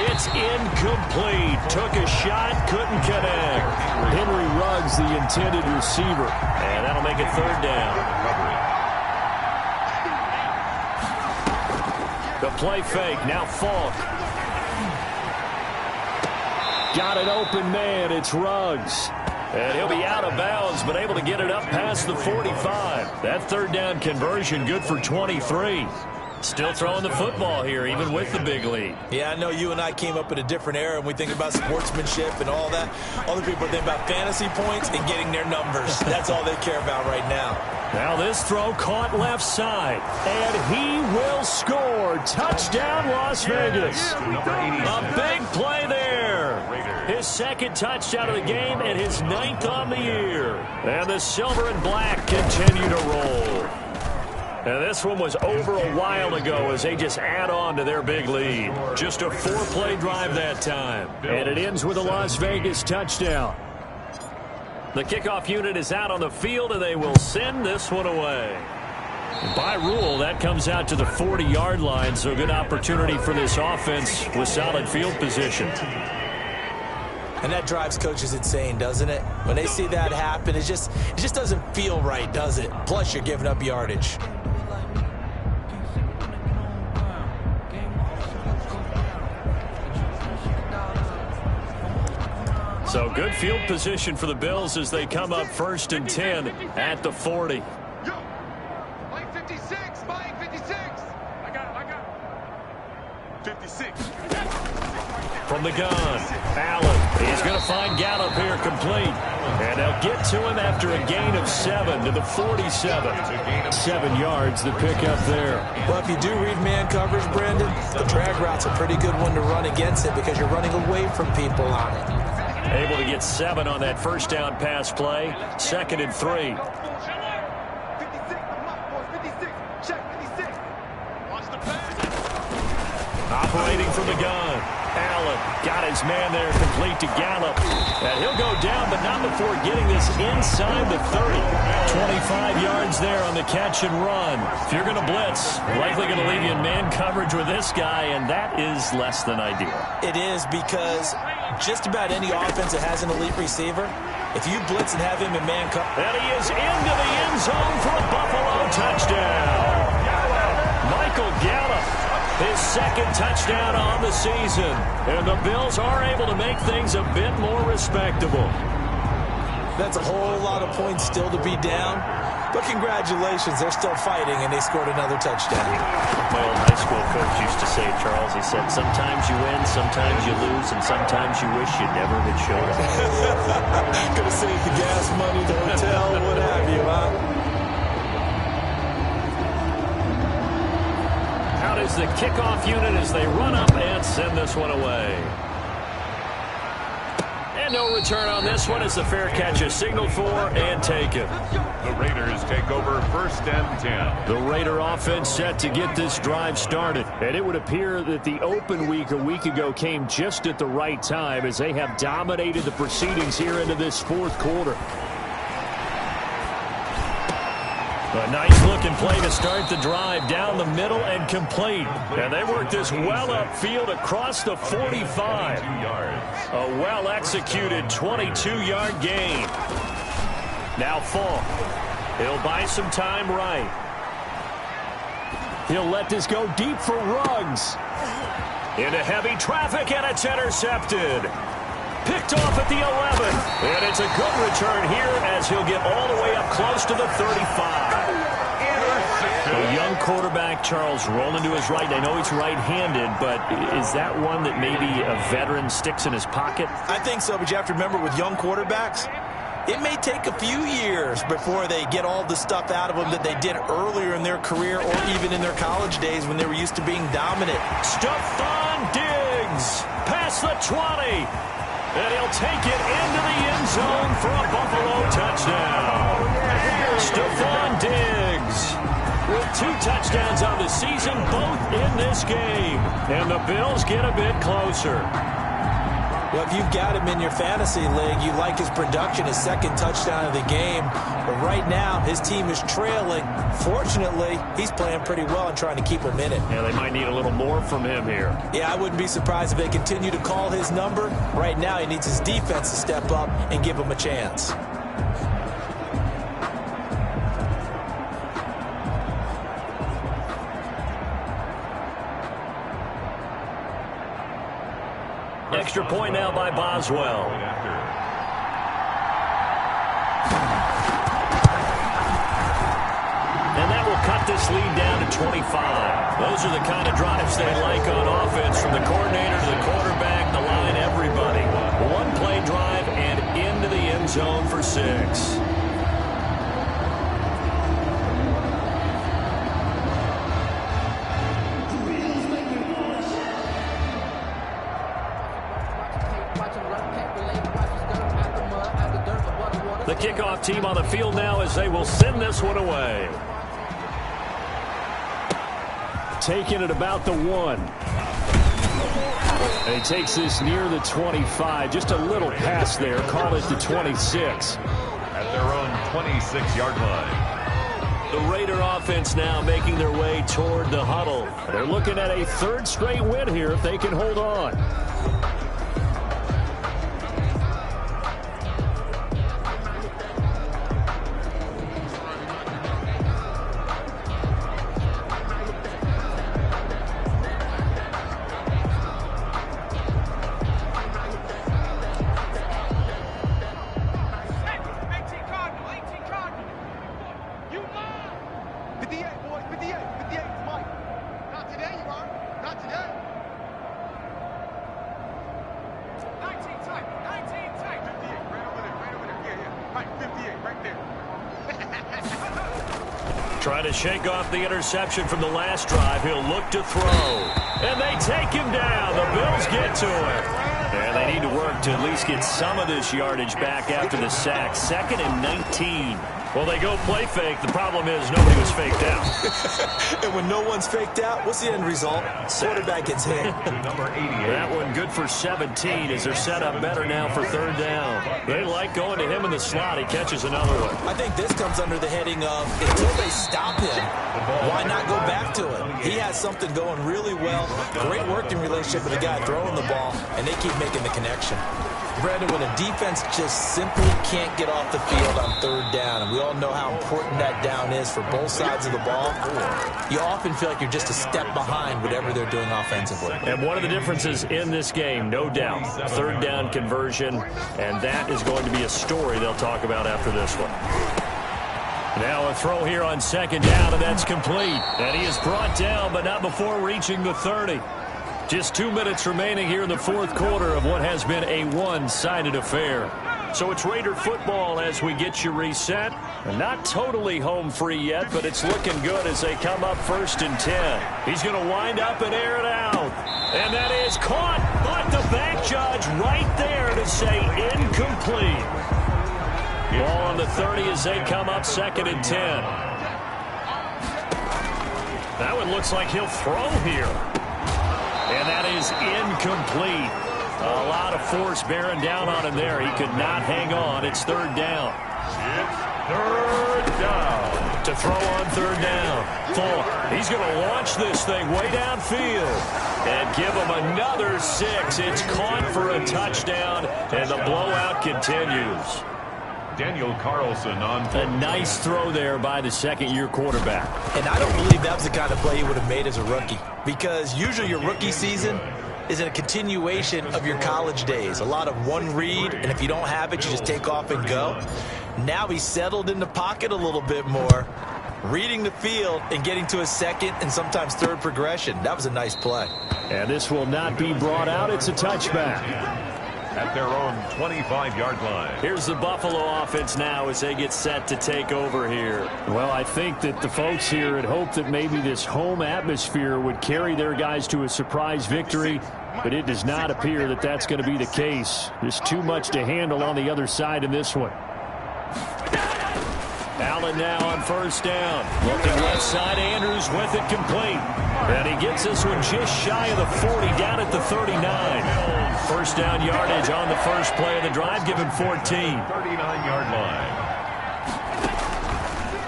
It's incomplete. Took a shot, couldn't connect. Henry Ruggs, the intended receiver. And that'll make it 3rd down. The play fake, now Falk. Got an open man, it's Ruggs. And he'll be out of bounds, but able to get it up past the 45. That 3rd down conversion good for 23. Still throwing the football here, even with the big lead. Yeah, I know you and I came up in a different era, and we think about sportsmanship and all that. Other people think about fantasy points and getting their numbers. That's all they care about right now. Now this throw caught left side, and he will score. Touchdown, Las Vegas. A big play there. His 2nd touchdown of the game and his 9th on the year. And the silver and black continue to roll. And this one was over a while ago as they just add on to their big lead. Just a 4-play drive that time. And it ends with a Las Vegas touchdown. The kickoff unit is out on the field, and they will send this one away. By rule, that comes out to the 40-yard line, so good opportunity for this offense with solid field position. And that drives coaches insane, doesn't it? When they see that happen, it just doesn't feel right, does it? Plus, you're giving up yardage. So good field position for the Bills as they come up 1st and 10 at the 40. Mike 56, Mike 56. I got it. 56. From the gun, Allen. He's going to find Gallup here complete. And they'll get to him after a gain of 7 to the 47. 7 yards the pick up there. Well, if you do read man coverage, Brandon, the drag route's a pretty good one to run against it because you're running away from people on it. Able to get 7 on that 1st down pass play. 2nd and 3. 56, check 56. Watch the pass. Operating from the gun. Allen got his man there complete to Gallup. And he'll go down, but not before getting this inside the 30. 25 yards there on the catch and run. If you're going to blitz, likely going to leave you in man coverage with this guy, and that is less than ideal. It is because just about any offense that has an elite receiver, if you blitz and have him in man coverage. And he is into the end zone for a Buffalo touchdown. Michael Gallup. His 2nd touchdown on the season. And the Bills are able to make things a bit more respectable. That's a whole lot of points still to be down. But congratulations, they're still fighting, and they scored another touchdown. My old high school coach used to say, Charles, he said, sometimes you win, sometimes you lose, and sometimes you wish you never had showed up. Could have saved the gas money, the hotel, what have you, huh? Out is the kickoff unit as they run up and send this one away. And no return on this one as the fair catch is signaled for and taken. The Raiders take over 1st and 10. The Raider offense set to get this drive started. And it would appear that the open week a week ago came just at the right time as they have dominated the proceedings here into this 4th quarter. A nice-looking play to start the drive down the middle and complete. And they work this well upfield across the 45. A well-executed 22-yard gain. Now Falk. He'll buy some time right. He'll let this go deep for Ruggs. Into heavy traffic, and it's intercepted. Picked off at the 11. And it's a good return here as he'll get all the way up close to the 35. A young quarterback, Charles, rolling to his right. I know he's right-handed, but is that one that maybe a veteran sticks in his pocket? I think so, but you have to remember with young quarterbacks, it may take a few years before they get all the stuff out of them that they did earlier in their career or even in their college days when they were used to being dominant. Stephon Diggs past the 20. And he'll take it into the end zone for a Buffalo touchdown. Stephon Diggs with 2 touchdowns on the season, both in this game. And the Bills get a bit closer. Well, if you've got him in your fantasy league, you like his production, his second touchdown of the game. But right now, his team is trailing. Fortunately, he's playing pretty well and trying to keep him in it. Yeah, they might need a little more from him here. Yeah, I wouldn't be surprised if they continue to call his number. Right now, he needs his defense to step up and give him a chance. Extra point now by Boswell. And that will cut this lead down to 25. Those are the kind of drives they like on offense, from the coordinator to the quarterback, the line, everybody. One play drive and into the end zone for 6. The kickoff team on the field now as they will send this one away. Taking it about the 1. And he takes this near the 25. Just a little pass there. Call it the 26. At their own 26-yard line. The Raider offense now making their way toward the huddle. They're looking at a 3rd straight win here if they can hold on. Trying to shake off the interception from the last drive. He'll look to throw. And they take him down. The Bills get to him. And they need to work to at least get some of this yardage back after the sack. 2nd and 19. Well, they go play fake. The problem is nobody was faked out. And when no one's faked out, what's the end result? Quarterback gets hit. Number 88. That one good for 17 as they're set up better now for 3rd down. They like going to him in the slot. He catches another one. I think this comes under the heading of until they stop him, why not go back to him? He has something going really well. Great working relationship with the guy throwing the ball, and they keep making the connection. Brandon, when a defense just simply can't get off the field on 3rd down, and we all know how important that down is for both sides of the ball, you often feel like you're just a step behind whatever they're doing offensively. And one of the differences in this game, no doubt, 3rd down conversion, and that is going to be a story they'll talk about after this one. Now a throw here on 2nd down, and that's complete. And he is brought down, but not before reaching the 30. Just 2 minutes remaining here in the 4th quarter of what has been a one-sided affair. So it's Raider football as we get you reset. Not totally home free yet, but it's looking good as they come up 1st and 10. He's going to wind up and air it out. And that is caught, but the back judge right there to say incomplete. Ball on the 30 as they come up 2nd and 10. That one looks like he'll throw here. And that is incomplete. A lot of force bearing down on him there. He could not hang on. It's 3rd down. It's 3rd down. To throw on third down. Falk, he's going to launch this thing way downfield. And give him another 6. It's caught for a touchdown, and the blowout continues. Daniel Carlson on. A nice throw there by the second-year quarterback. And I don't believe that was the kind of play he would have made as a rookie. Because usually your rookie season is a continuation of your college days. A lot of one read, and if you don't have it, you just take off and go. Now he's settled in the pocket a little bit more, reading the field and getting to a second and sometimes third progression. That was a nice play. And this will not be brought out. It's a touchback. At their own 25-yard line. Here's the Buffalo offense now as they get set to take over here. Well, I think that the folks here had hoped that maybe this home atmosphere would carry their guys to a surprise victory, but it does not appear that that's going to be the case. There's too much to handle on the other side in this one. Allen now on first down. Looking left side, Andrews with it complete. And he gets this one just shy of the 40, down at the 39. First down yardage on the first play of the drive, given 14. 39-yard line.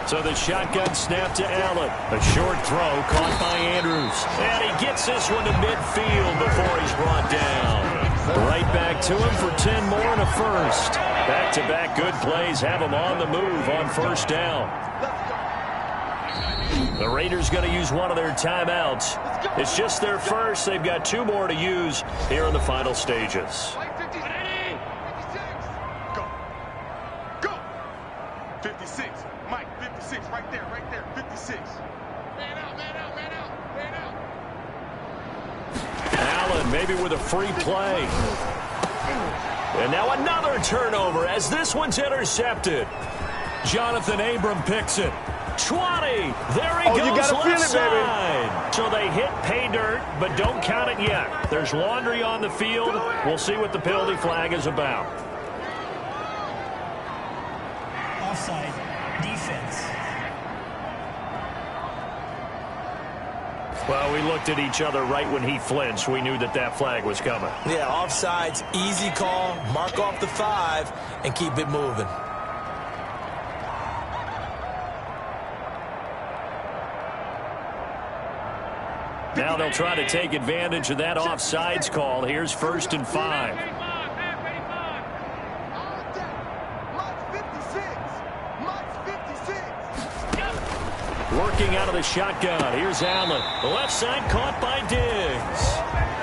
So the shotgun snap to Allen. A short throw caught by Andrews. And he gets this one to midfield before he's brought down. Right back to him for 10 more and a first. Back-to-back good plays have him on the move on first down. The Raiders going to use one of their timeouts. It's just their first. They've got 2 more to use here in the final stages. Go. Go. 56. Mike, 56. Right there. 56. Man out. Allen maybe with a free play. And now another turnover as this one's intercepted. Jonathan Abram picks it. 20. There he goes, you gotta feel left it, baby. side. So they hit pay dirt, but don't count it yet. There's laundry on the field. We'll see what the penalty flag is about. Offside defense. Well, we looked at each other right when he flinched. We knew that that flag was coming. Yeah, offsides, easy call, mark off the 5, and keep it moving. Now they'll try to take advantage of that offsides call. Here's 1st and 5. Working out of the shotgun. Here's Allen. The left side caught by Diggs.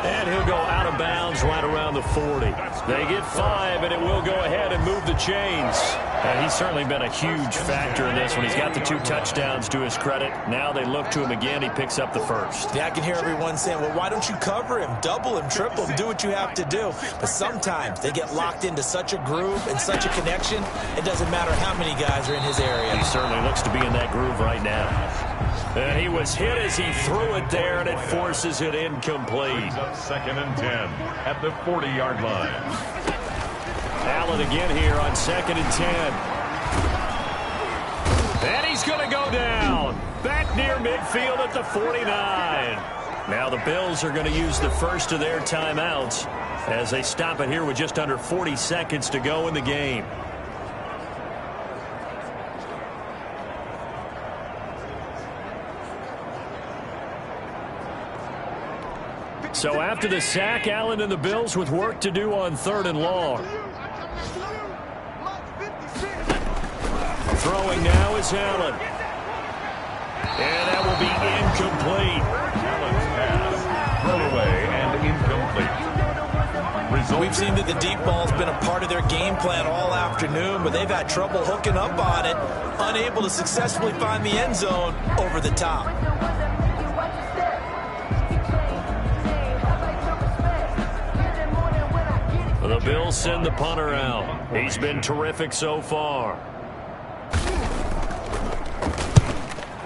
And he'll go out of bounds right around the 40. They get 5, and it will go ahead and move the chains. And he's certainly been a huge factor in this one. He's got the 2 touchdowns to his credit. Now they look to him again. He picks up the first. Yeah, I can hear everyone saying, well, why don't you cover him, double him, triple him, do what you have to do. But sometimes they get locked into such a groove and such a connection, it doesn't matter how many guys are in his area. He certainly looks to be in that groove right now. And he was hit as he threw it there, and it forces it incomplete. Brings up 2nd and 10 at the 40-yard line. Allen again here on 2nd and 10. And he's going to go down. Back near midfield at the 49. Now the Bills are going to use the first of their timeouts as they stop it here with just under 40 seconds to go in the game. So after the sack, Allen and the Bills with work to do on 3rd and long. Throwing now is Allen. And that will be incomplete. Allen's pass thrown away and incomplete. We've seen that the deep ball's been a part of their game plan all afternoon, but they've had trouble hooking up on it, unable to successfully find the end zone over the top. The Bills send the punter out. He's been terrific so far.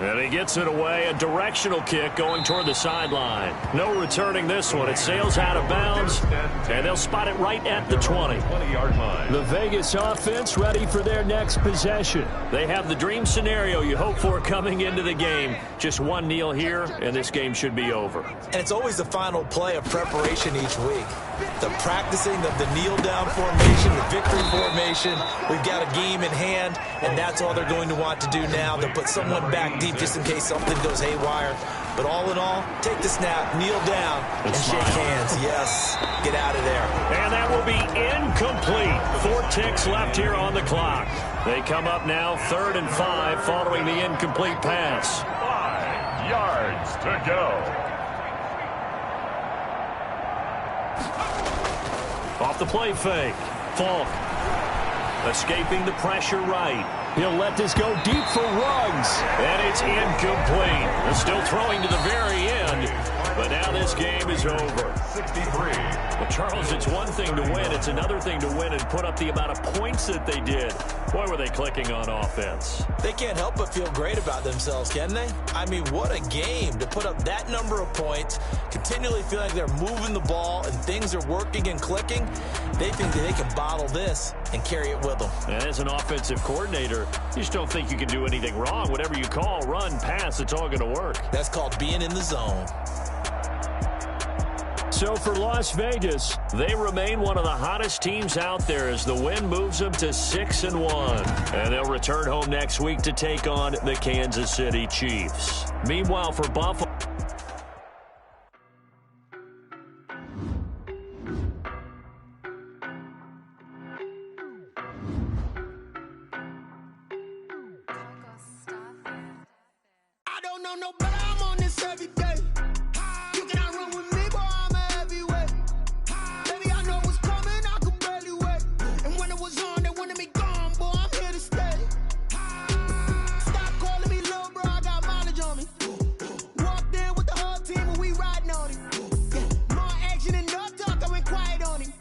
And he gets it away, a directional kick going toward the sideline. No returning this one. It sails out of bounds, and they'll spot it right at the 20-yard line. The Vegas offense ready for their next possession. They have the dream scenario you hope for coming into the game. Just one kneel here, and this game should be over. And it's always the final play of preparation each week. The practicing of the kneel-down formation, the victory formation. We've got a game in hand, and that's all they're going to want to do now. They'll put someone back deep just in case something goes haywire. But all in all, take the snap, kneel down, and shake hands. Yes, get out of there. And that will be incomplete. 4 ticks left here on the clock. They come up now 3rd and 5 following the incomplete pass. 5 yards to go. Off the play fake. Falk escaping the pressure right. He'll let this go deep for Ruggs. And it's incomplete. They're still throwing to the very end. But now this game is over. 63. Well, Charles, it's one thing to win. It's another thing to win and put up the amount of points that they did. Boy, were they clicking on offense. They can't help but feel great about themselves, can they? I mean, what a game to put up that number of points, continually feel like they're moving the ball and things are working and clicking. They think that they can bottle this and carry it with them. And as an offensive coordinator, you just don't think you can do anything wrong. Whatever you call, run, pass, it's all going to work. That's called being in the zone. So for Las Vegas, they remain one of the hottest teams out there as the win moves them to 6-1. And they'll return home next week to take on the Kansas City Chiefs. Meanwhile, for Buffalo, I don't know no better, I'm on this every day. You cannot run with me, boy, I'm a heavyweight. Baby, I know what's coming, I could barely wait. And when it was on, they wanted me gone, boy, I'm here to stay. Stop calling me little bro, I got mileage on me. Walked in with the whole team and we riding on him. More action and no talk, I went quiet on him.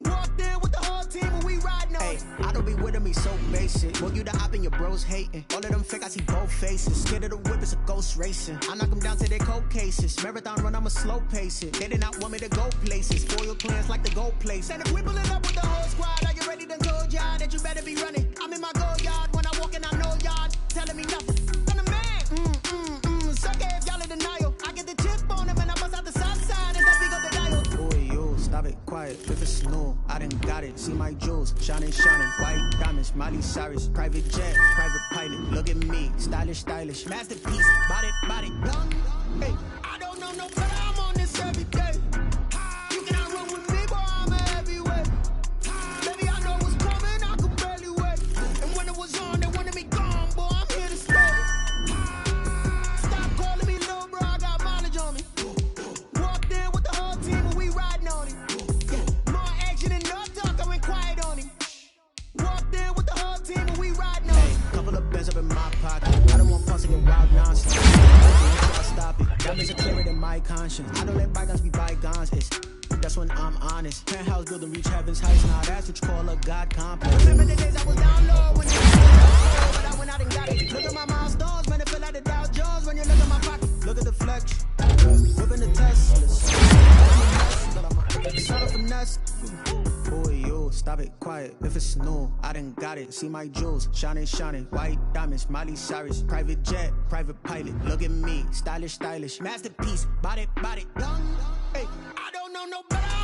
Walked in with the whole team and we riding on him. I don't be with him, he's so basic. Well, you the op and your bros hating. All of them fake, I see both faces. Scared of the whip, it's a ghost racing. I knock them down to their cold cases. Marathon run, I'ma slow pace it. They did not want me to go places. Foil plans like the gold place. And if we pulling up with the whole squad, are you ready to told y'all that you better be running? I'm in my gold yard, when I walk in I know y'all telling me nothing. I'm the man, suck it if y'all in denial. I get the chip on him and I bust out the south side and that big up the dial. Boy, yo, stop it, quiet, if it's new. I done got it, see my jewels, shining, white diamonds, Miley Cyrus, private jet, private pilot, look at me, stylish, masterpiece, body, young, hey. I don't know no better, I'm on this every day. You cannot run with me, boy, I'm a heavyweight. Baby, I know what's coming, I could barely wait. And when it was on, they wanted me gone, boy, I'm here to stay. Stop calling me little bro, I got mileage on me. Walked in with the whole team and we riding on him. More action and no talk, I went quiet on him. Walked in with the whole team and we riding on him. Couple of bands up in my pocket. I don't want fussing and wild nonsense. I'll stop it. That bitch are clearer than my conscience. I don't let bygones be bygones. That's when I'm honest. Penthouse building reach heaven's heights. Now that's what you call a God complex. Remember the days I was down low when you was down low, but I went out and got it. Look at my milestones, man, it feel like the Dow Jones when you look at my pocket. Look at the flex. Whipping the Teslas. Son of finesse. Boy, yo, stop it, quiet, if it's new. I done got it, see my jewels, shining, white diamonds, Miley Cyrus, private jet, private pilot, look at me, stylish, masterpiece, body, young, hey. I don't know no better.